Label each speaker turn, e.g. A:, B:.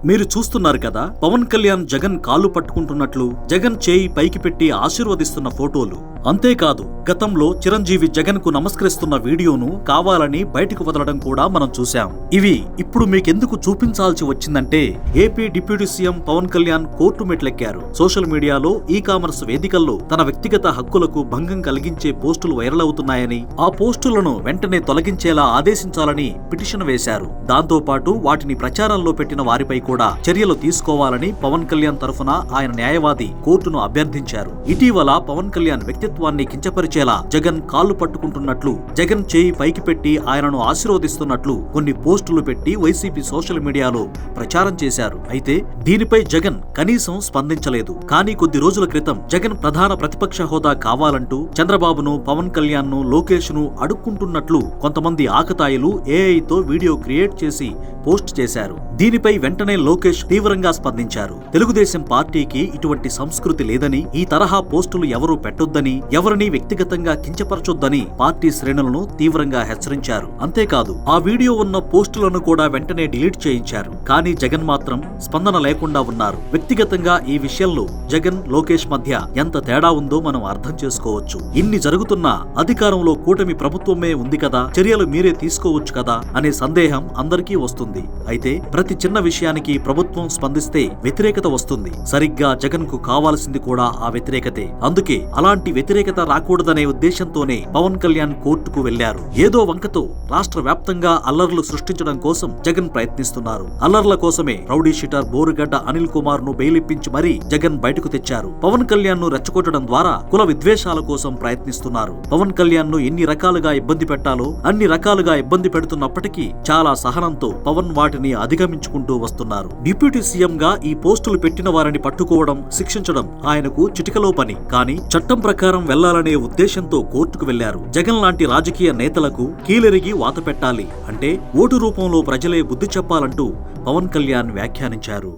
A: మీరు చూస్తున్నారు కదా, పవన్ కళ్యాణ్ జగన్ కాళ్ళు పట్టుకుంటున్నట్లు, జగన్ చేయి పైకి పెట్టి ఆశీర్వదిస్తున్న ఫోటోలు. అంతేకాదు, గతంలో చిరంజీవి జగన్ కు నమస్కరిస్తున్న వీడియోను కావాలని బయటకు వదలడం కూడా మనం చూశాం. ఇవి ఇప్పుడు మీకెందుకు చూపించాల్సి వచ్చిందంటే, AP deputy CM Pawan Kalyan court మెట్లెక్కారు. సోషల్ మీడియాలో, ఈ కామర్స్ వేదికల్లో తన వ్యక్తిగత హక్కులకు భంగం కలిగించే పోస్టులు వైరల్ అవుతున్నాయని, ఆ పోస్టులను వెంటనే తొలగించేలా ఆదేశించాలని పిటిషన్ వేశారు. దాంతో పాటు వాటిని ప్రచారంలో పెట్టిన వారిపై కూడా చర్యలు తీసుకోవాలని పవన్ కళ్యాణ్ తరఫున ఆయన న్యాయవాది కోర్టును అభ్యర్థించారు. ఇటీవల పవన్ కళ్యాణ్ వ్యక్తిత్వాన్ని కించపరిచేలా జగన్ కాళ్ళు పట్టుకుంటున్నట్లు, జగన్ చేయి పైకి పెట్టి ఆయనను ఆశీర్వదిస్తున్నట్లు కొన్ని పోస్టులు పెట్టి వైసీపీ సోషల్ మీడియాలో ప్రచారం చేశారు. అయితే దీనిపై జగన్ కనీసం స్పందించలేదు. కానీ కొద్ది రోజుల క్రితం జగన్ ప్రధాన ప్రతిపక్ష హోదా కావాలంటూ చంద్రబాబును, పవన్ కళ్యాణ్ ను, లోకేష్ ను అడుక్కుంటున్నట్లు కొంతమంది ఆకతాయిలు ఏఐతో వీడియో క్రియేట్ చేసి పోస్ట్ చేశారు. దీనిపై వెంటనే లోకేష్ తీవ్రంగా స్పందించారు. తెలుగుదేశం పార్టీకి ఇటువంటి సంస్కృతి లేదని, ఈ తరహా పోస్టులు ఎవరూ పెట్టొద్దని, ఎవరిని వ్యక్తిగతంగా కించపరచొద్దని పార్టీ శ్రేణులను తీవ్రంగా హెచ్చరించారు. అంతేకాదు, ఆ వీడియో ఉన్న పోస్టులను కూడా వెంటనే డిలీట్ చేయించారు. కానీ జగన్ మాత్రం స్పందన లేకుండా ఉన్నారు. వ్యక్తిగతంగా ఈ విషయంలో జగన్, లోకేష్ మధ్య ఎంత తేడా ఉందో మనం అర్థం చేసుకోవచ్చు. ఇన్ని జరుగుతున్నా అధికారంలో కూటమి ప్రభుత్వమే ఉంది కదా, చర్యలు మీరే తీసుకోవచ్చు కదా అనే సందేహం అందరికీ వస్తుంది. అయితే ప్రతి చిన్న విషయానికి ప్రభుత్వం స్పందిస్తే వ్యతిరేకత వస్తుంది. సరిగ్గా జగన్ కు కావాల్సింది కూడా ఆ వ్యతిరేకతే. అందుకే అలాంటి వ్యతిరేకత రాకూడదనే ఉద్దేశంతోనే పవన్ కళ్యాణ్ కోర్టుకు వెళ్లారు. ఏదో వంకతో రాష్ట్ర వ్యాప్తంగా అల్లర్లు సృష్టించడం కోసం జగన్ ప్రయత్నిస్తున్నారు. అల్లర్ల కోసమే రౌడీ షీటర్ బోరుగడ్డ అనిల్ కుమార్ ను బెయిలిప్పించి మరీ జగన్ బయటకు తెచ్చారు. పవన్ కళ్యాణ్ ను రెచ్చగొట్టడం ద్వారా కుల విద్వేషాల కోసం ప్రయత్నిస్తున్నారు. పవన్ కళ్యాణ్ ను ఎన్ని రకాలుగా ఇబ్బంది పెట్టాలో అన్ని రకాలుగా ఇబ్బంది పెడుతున్నప్పటికీ చాలా సహనంతో పవన్ వాటిని అధిగమించుకుంటూ వస్తున్నారు. డిప్యూటీ సీఎం గా ఈ పోస్టులు పెట్టిన వారిని పట్టుకోవడం, శిక్షించడం ఆయనకు చిటికలో పని. కానీ చట్టం ప్రకారం వెళ్లాలనే ఉద్దేశంతో కోర్టుకు వెళ్లారు. జగన్ లాంటి రాజకీయ నేతలకు కీలెరిగి వాత పెట్టాలి అంటే ఓటు రూపంలో ప్రజలే బుద్ధి చెప్పాలంటూ పవన్ కళ్యాణ్ వ్యాఖ్యానించారు.